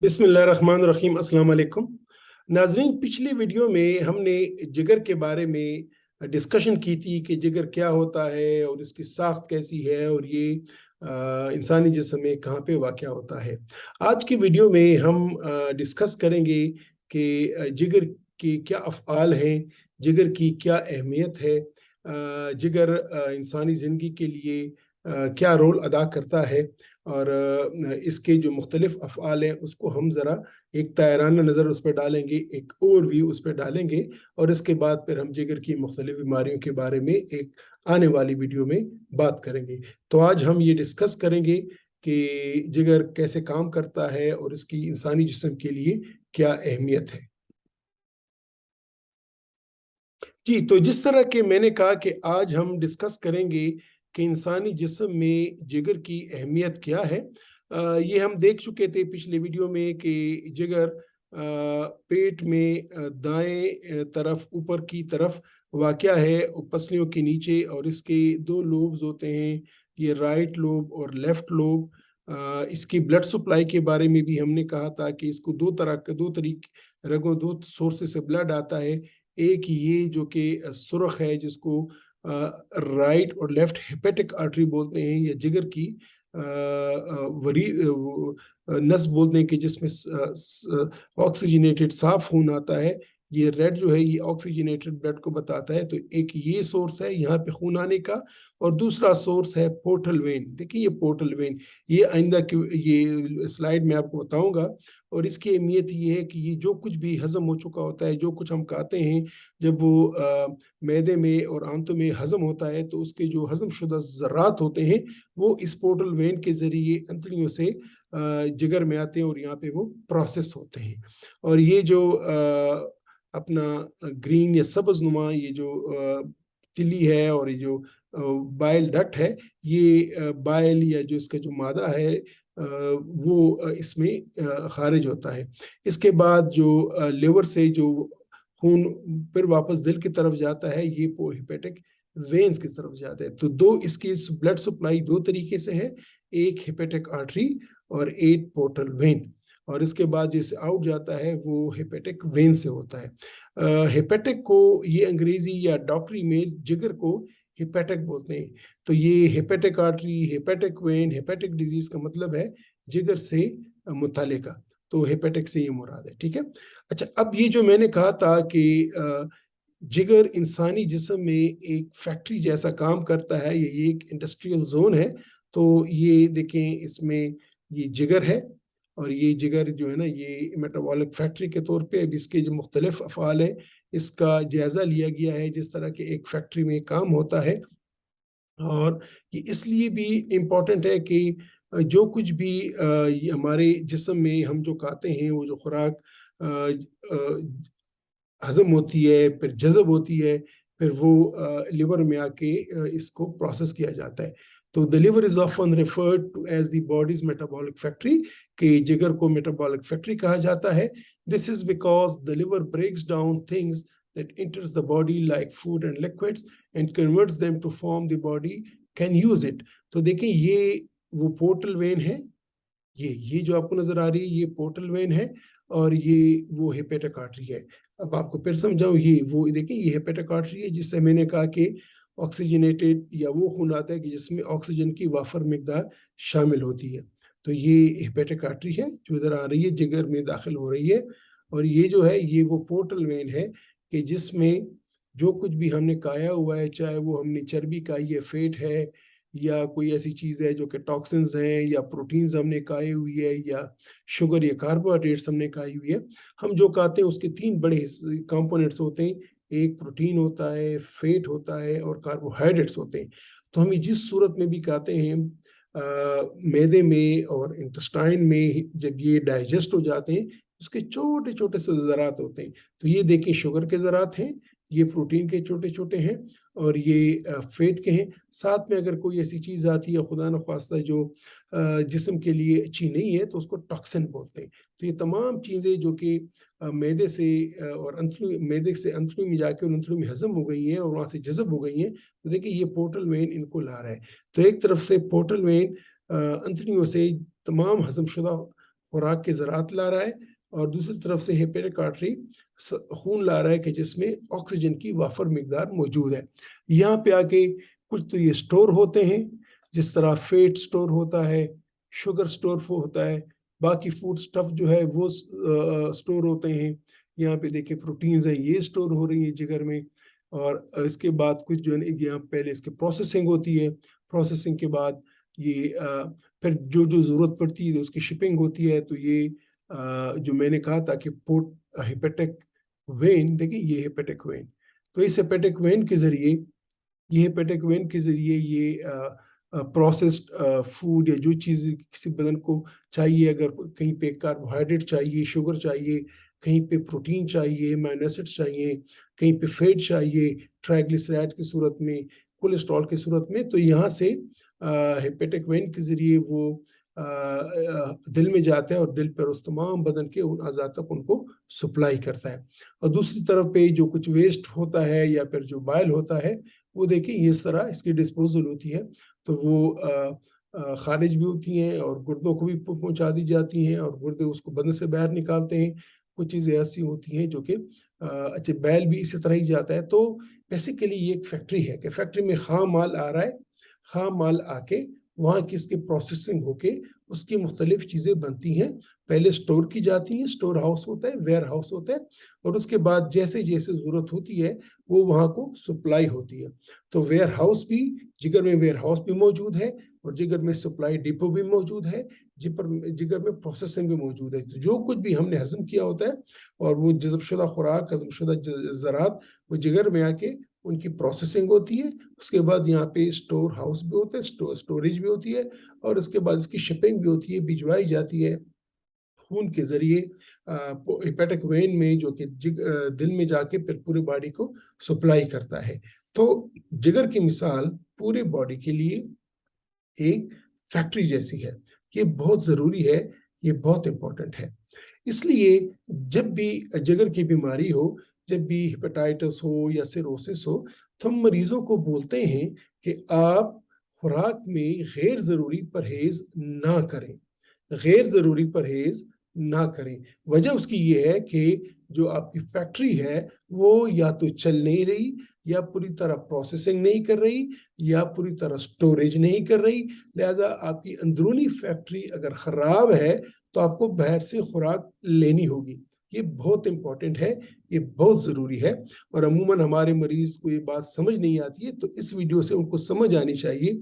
बिस्मिल्लाहिर्रहमानिर्रहीम। अस्सलाम वालेकुम नाजरीन। पिछली वीडियो में हमने जिगर के बारे में डिस्कशन की थी कि जिगर क्या होता है और इसकी साख्त कैसी है और ये इंसानी जिस्म में कहाँ पे वाक़या होता है। आज की वीडियो में हम डिस्कस करेंगे कि जिगर के क्या अफ़आल हैं, जिगर की क्या अहमियत है, जिगर इंसानी ज़िंदगी के लिए क्या रोल अदा करता है और इसके जो मुख्तलिफ अफ़आल हैं उसको हम ज़रा एक तायराना नज़र उस पर डालेंगे, एक ओवरव्यू उस पर डालेंगे और इसके बाद फिर हम जिगर की मुख्तलिफ बीमारियों के बारे में एक आने वाली वीडियो में बात करेंगे। तो आज हम ये डिस्कस करेंगे कि जिगर कैसे काम करता है और इसकी इंसानी जिस्म के लिए क्या अहमियत है। जी, तो जिस तरह के मैंने कहा कि आज हम डिस्कस करेंगे कि इंसानी जिस्म में जिगर की अहमियत क्या है। ये हम देख चुके थे पिछले वीडियो में कि जिगर पेट में दाएं तरफ ऊपर की तरफ वाक़या है पसलियों के नीचे, और इसके दो लोब्स होते हैं, ये राइट लोब और लेफ्ट लोब। इसकी ब्लड सप्लाई के बारे में भी हमने कहा था कि इसको दो तरीके रगों दो सोर्सेस से ब्लड आता है। एक ये जो कि सुरख है जिसको राइट और लेफ्ट हेपेटिक आर्टरी बोलते हैं, या जिगर की वरी नस बोलते हैं कि जिसमें ऑक्सीजनेटेड साफ खून आता है। ये रेड जो है ये ऑक्सीजनेटेड ब्लड को बताता है। तो एक ये सोर्स है यहाँ पे खून आने का, और दूसरा सोर्स है पोर्टल वेन। देखिए ये पोर्टल वेन, ये आइंदा की ये स्लाइड में आपको बताऊंगा। और इसकी अहमियत ये है कि ये जो कुछ भी हजम हो चुका होता है, जो कुछ हम खाते हैं, जब वो मैदे में और आंतों में हजम होता है तो उसके जो हजम शुदा ज़रात होते हैं वो इस पोर्टल वेन के जरिए अंतड़ियों से जिगर में आते हैं और यहाँ पे वो प्रोसेस होते हैं। और ये जो अपना ग्रीन या सब्ज नुमा ये जो तिली है और ये जो बाइल डक्ट है, ये बाइल या जो इसका जो मादा है वो इसमें खारिज होता है। इसके बाद जो लिवर से जो खून फिर वापस दिल की तरफ जाता है, ये हिपेटिक वेन्स की तरफ जाता है। तो दो इसकी ब्लड सप्लाई दो तरीके से है, एक हिपेटिक आर्टरी और एक पोर्टल वेन। और इसके बाद जैसे आउट जाता है वो हेपेटिक वेन से होता है। हेपेटिक को ये अंग्रेजी या डॉक्टरी में जिगर को हेपेटिक बोलते हैं। तो ये hepatic artery, hepatic when, hepatic disease का मतलब है जिगर से मुतालिका। तो हेपेटिक से ये मुराद है, ठीक है। अच्छा, अब ये जो मैंने कहा था कि जिगर इंसानी जिस्म में एक फैक्ट्री जैसा काम करता है, ये एक इंडस्ट्रियल जोन है। तो ये देखें, इसमें ये जिगर है और ये जिगर जो है ना ये मेटाबॉलिक फैक्ट्री के तौर पे अब इसके जो मुख्तलिफ अफ़आल हैं इसका जायज़ा लिया गया है, जिस तरह के एक फैक्ट्री में काम होता है। और ये इसलिए भी इम्पोर्टेंट है कि जो कुछ भी ये हमारे जिस्म में हम जो खाते हैं, वो जो खुराक हजम होती है, फिर जज़ब होती है, फिर वो लिवर में आके इसको प्रोसेस किया जाता है। तो the liver is often referred to as the body's metabolic factory, कि जिगर को मेटाबॉलिक फैक्ट्री कहा जाता है। This is because the liver breaks down things that enters the body like food and liquids and converts them to form the body can use it. तो देखें ये वो पोर्टल वेन है, ये जो आपको नजर आ रही है ये पोर्टल वेन है, और ये वो हेपेटिक आर्टरी है। अब आपको फिर समझाऊं, ये वो देखिए ये हेपेटिक आर्टरी है जिससे मैंने कहा कि ऑक्सीजनेटेड या वो खून आता है कि जिसमें ऑक्सीजन की वाफर मिकदार शामिल होती है। तो ये हेपेटिक आर्टरी है जो इधर आ रही है, जिगर में दाखिल हो रही है। और ये जो है ये वो पोर्टल वेन है कि जिसमें जो कुछ भी हमने खाया हुआ है, चाहे वो हमने चर्बी खाई है, फेट है, या कोई ऐसी चीज़ है जो कि टॉक्सिन्स हैं, या प्रोटीन्स हमने खाई हुई है, या शुगर या कार्बोहाइड्रेट्स हमने खाई हुई है। हम जो खाते हैं उसके तीन बड़े कंपोनेंट्स होते हैं, एक प्रोटीन होता है, फेट होता है, और कार्बोहाइड्रेट्स होते हैं। तो हम जिस सूरत में भी खाते हैं, मैदे में और इंटेस्टाइन में जब ये डाइजेस्ट हो जाते हैं, उसके छोटे छोटे से ज़रात होते हैं। तो ये देखिए शुगर के ज़रात हैं, ये प्रोटीन के छोटे छोटे हैं, और ये फेट के हैं। साथ में अगर कोई ऐसी चीज़ आती है खुदा न ख्वास्ता जो जिस्म के लिए अच्छी नहीं है तो उसको टॉक्सिन बोलते हैं। तो ये तमाम चीज़ें जो कि मैदे से और अंतड़ी मैदे से अंतड़ी में जाके और अंतड़ी में हजम हो गई हैं और वहाँ से जज़ब हो गई हैं, तो देखिए ये पोर्टल वेन इनको ला रहा है। तो एक तरफ से पोर्टल वेन अंतड़ियों से तमाम हजम शुदा खुराक के ज़रात ला रहा है, और दूसरी तरफ से हेपेटिक आर्टरी खून ला रहा है कि जिसमें ऑक्सीजन की वाफर मिकदार मौजूद है। यहाँ पे आके कुछ तो ये स्टोर होते हैं, जिस तरह फैट स्टोर होता है, शुगर स्टोर होता है, बाकी फूड स्टफ जो है वो स्टोर होते हैं। यहाँ पे देखिए प्रोटीन्स है, ये स्टोर हो रही है जिगर में। और इसके बाद कुछ जो है यहाँ पहले इसकी प्रोसेसिंग होती है, प्रोसेसिंग के बाद ये फिर जो जो ज़रूरत पड़ती है उसकी शिपिंग होती है। तो ये जो मैंने कहा था कि पोर्ट हेपेटिक वेन, देखिए ये हेपेटिक वेन, तो इस हेपेटिक वेन के जरिए, ये हेपेटिक वेन के जरिए ये प्रोसेस्ड फूड या जो चीज़ किसी बदन को चाहिए, अगर कहीं पे कार्बोहाइड्रेट चाहिए, शुगर चाहिए, कहीं पे प्रोटीन चाहिए, अमीनो एसिड्स चाहिए, कहीं पे फैट चाहिए, ट्राइग्लिसराइड की सूरत में, कोलेस्ट्रॉल की सूरत में, तो यहाँ से हेपेटिक वेन के जरिए वो दिल में जाता है और दिल पर उस तमाम बदन के उन अज़ा तक उनको सप्लाई करता है। और दूसरी तरफ पे जो कुछ वेस्ट होता है या फिर जो बाइल होता है, वो देखिए इस तरह इसकी डिस्पोजल होती है, तो वो खारिज भी होती हैं और गुर्दों को भी पहुंचा दी जाती हैं, और गुर्दे उसको बदन से बाहर निकालते हैं। कुछ चीज़ें ऐसी होती हैं जो कि अच्छा, बैल भी इसी तरह ही जाता है। तो बेसिकली ये एक फैक्ट्री है कि फैक्ट्री में खाम माल आ रहा है, खाम माल आके वहाँ की इसकी प्रोसेसिंग होके उसकी मुख्तलिफ चीज़ें बनती हैं। पहले स्टोर की जाती हैं, स्टोर हाउस होता है, वेयर हाउस होता है, और उसके बाद जैसे जैसे ज़रूरत होती है वो वहाँ को सप्लाई होती है। तो वेयर हाउस भी, जिगर में वेयर हाउस भी मौजूद है, और जिगर में सप्लाई डिपो भी मौजूद है, जिगर में प्रोसेसिंग भी मौजूद है। तो जो कुछ भी हमने हजम किया होता है और वो जज़ब शुदा खुराक, हजम शुदा ज़रात, वो जिगर में आके उनकी प्रोसेसिंग होती है। उसके बाद यहाँ पे स्टोर हाउस भी होता है, स्टोरेज भी होती है, और उसके बाद इसकी शिपिंग भी होती है, भिजवाई जाती है खून के जरिए हेपेटिक वेन में, जो कि दिल में जाके फिर पूरी बॉडी को सप्लाई करता है। तो जिगर की मिसाल पूरे बॉडी के लिए एक फैक्ट्री जैसी है। ये बहुत ज़रूरी है, ये बहुत इंपॉर्टेंट है। इसलिए जब भी जिगर की बीमारी हो, जब भी हेपेटाइटिस हो या सिरोसिस हो, तो हम मरीजों को बोलते हैं कि आप खुराक में गैर ज़रूरी परहेज़ ना करें, गैर ज़रूरी परहेज़ ना करें। वजह उसकी ये है कि जो आपकी फैक्ट्री है वो या तो चल नहीं रही, या पूरी तरह प्रोसेसिंग नहीं कर रही, या पूरी तरह स्टोरेज नहीं कर रही। लिहाजा आपकी अंदरूनी फैक्ट्री अगर ख़राब है तो आपको बाहर से खुराक लेनी होगी। ये बहुत इंपॉर्टेंट है, ये बहुत ज़रूरी है, और अमूमन हमारे मरीज़ को ये बात समझ नहीं आती है। तो इस वीडियो से उनको समझ आनी चाहिए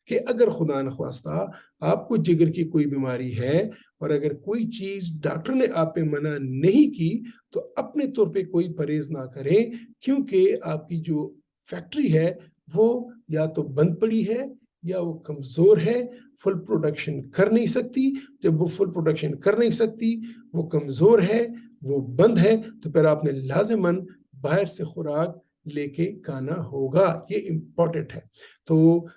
कि अगर खुदा न ख्वास्ता आपको जिगर की कोई बीमारी है और अगर कोई चीज़ डॉक्टर ने आप पे मना नहीं की, तो अपने तौर पे कोई परहेज़ ना करें, क्योंकि आपकी जो फैक्ट्री है वो या तो बंद पड़ी है या वो कमज़ोर है, फुल प्रोडक्शन कर नहीं सकती। जब वो फुल प्रोडक्शन कर नहीं सकती, वो कमज़ोर है, वो बंद है, तो फिर आपने लाज़िमन बाहर से खुराक लेके खाना होगा। ये इम्पॉर्टेंट है। तो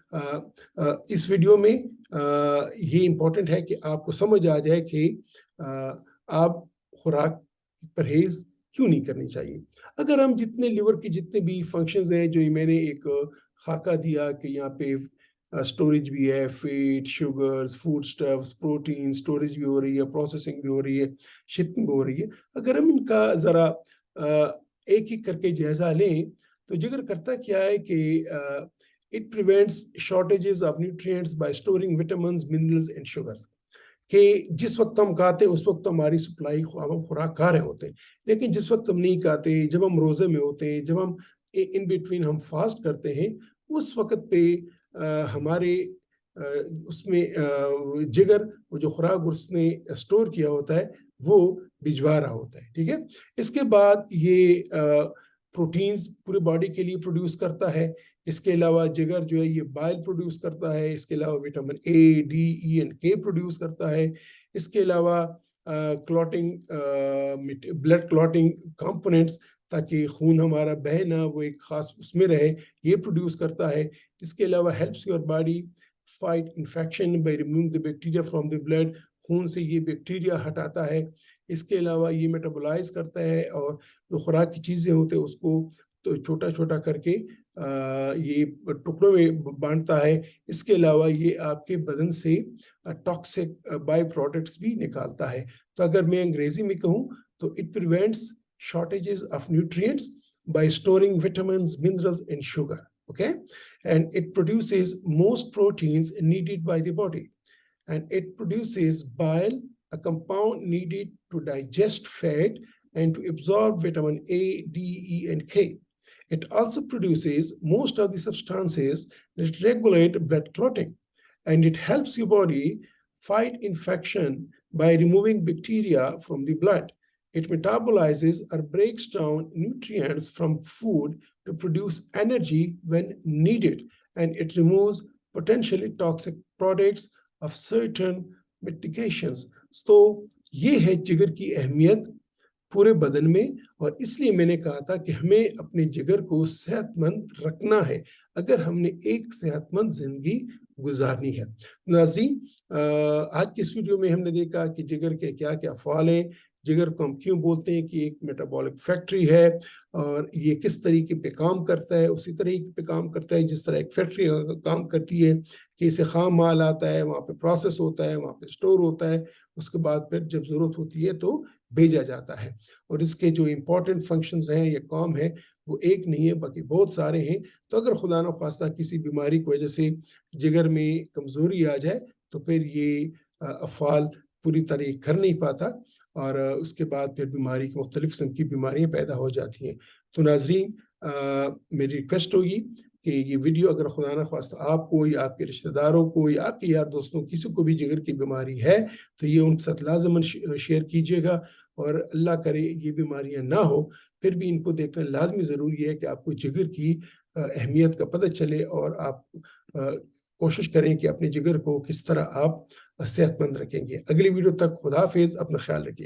इस वीडियो में ये इम्पॉर्टेंट है कि आपको समझ आ जाए कि आप खुराक परहेज़ क्यों नहीं करनी चाहिए। अगर हम जितने लिवर के जितने भी फंक्शंस हैं, जो ये मैंने एक खाका दिया कि यहाँ पे स्टोरेज भी है, fat, sugars, food stuffs, protein storage भी हो रही है, प्रोसेसिंग भी हो रही है, शिपिंग भी हो रही है। अगर हम इनका ज़रा एक एक करके जायज़ा लें, तो जिगर करता क्या है कि it prevents shortages of nutrients bye storing vitamins, minerals and sugars. कि जिस वक्त हम खाते हैं उस वक्त तो हमारी सप्लाई, हम खुराक खा रहे होते हैं, लेकिन जिस वक्त हम नहीं खाते, जब हम रोज़े में होते हैं, जब हम इन बिटवीन हम फास्ट करते हैं, उस वक्त पे हमारे उसमें जिगर वो जो खुराक उसने स्टोर किया होता है वो भिजवा रहा होता है। ठीक है, इसके बाद ये प्रोटीन्स पूरी बॉडी के लिए प्रोड्यूस करता है। इसके अलावा जिगर जो है ये बाइल प्रोड्यूस करता है। इसके अलावा vitamin A, D, E and के प्रोड्यूस करता है। इसके अलावा क्लॉटिंग, ब्लड क्लॉटिंग कंपोनेंट्स, ताकि खून हमारा बहे ना, वो एक खास उसमें रहे, ये प्रोड्यूस करता है। इसके अलावा helps your body fight infection by removing the bacteria from the blood, खून से ये बैक्टीरिया हटाता है। इसके अलावा ये मेटाबोलाइज करता है और जो खुराक की चीज़ें होते हैं उसको तो छोटा छोटा करके یہ ٹکڑوں میں بانٹتا ہے. اس کے علاوہ یہ آپ کے بدن سے ٹاکسک بائی پروڈکٹس بھی نکالتا ہے. تو اگر میں انگریزی میں کہوں تو it prevents shortages of nutrients by storing vitamins, minerals, and sugar. Okay, and it produces most proteins needed by the body, and it produces bile, a compound needed to digest fat and to absorb vitamin A, D, E, and K. It also produces most of the substances that regulate blood clotting, and it helps your body fight infection by removing bacteria from the blood. It metabolizes or breaks down nutrients from food to produce energy when needed, and it removes potentially toxic products of certain medications. So یہ ہے جگر کی اہمیت پورے بدن میں, اور اس لیے میں نے کہا تھا کہ ہمیں اپنے جگر کو صحت مند رکھنا ہے اگر ہم نے ایک صحت مند زندگی گزارنی ہے. ناظرین, آج کی اس ویڈیو میں ہم نے دیکھا کہ جگر کے کیا کیا افعال ہیں, جگر کو ہم کیوں بولتے ہیں کہ ایک میٹابولک فیکٹری ہے, اور یہ کس طریقے پہ کام کرتا ہے. اسی طریقے پہ کام کرتا ہے جس طرح ایک فیکٹری کام کرتی ہے کہ اسے خام مال آتا ہے, وہاں پہ پروسیس ہوتا ہے, وہاں پہ اسٹور ہوتا ہے, اس کے بعد پھر جب ضرورت ہوتی ہے تو بھیجا جاتا ہے. اور اس کے جو امپورٹنٹ فنکشنز ہیں یا کام ہے وہ ایک نہیں ہے بلکہ بہت سارے ہیں. تو اگر خدا نخواستہ کسی بیماری کی وجہ سے جگر میں کمزوری آ جائے تو پھر یہ افعال پوری طرح کر نہیں پاتا, اور اس کے بعد پھر بیماری کی مختلف قسم کی بیماریاں پیدا ہو جاتی ہیں. تو ناظرین, میری ریکویسٹ ہوگی کہ یہ ویڈیو اگر خدا نخواستہ آپ کو یا آپ کے رشتہ داروں کو یا آپ کے یار دوستوں کسی کو بھی جگر کی بیماری ہے تو یہ ان کے ساتھ لازماً شیئر کیجیے گا, اور اللہ کرے یہ بیماریاں نہ ہو, پھر بھی ان کو دیکھنا لازمی ضروری ہے کہ آپ کو جگر کی اہمیت کا پتہ چلے, اور آپ کوشش کریں کہ اپنے جگر کو کس طرح آپ صحت مند رکھیں گے. اگلی ویڈیو تک خدا حافظ, اپنا خیال رکھیے.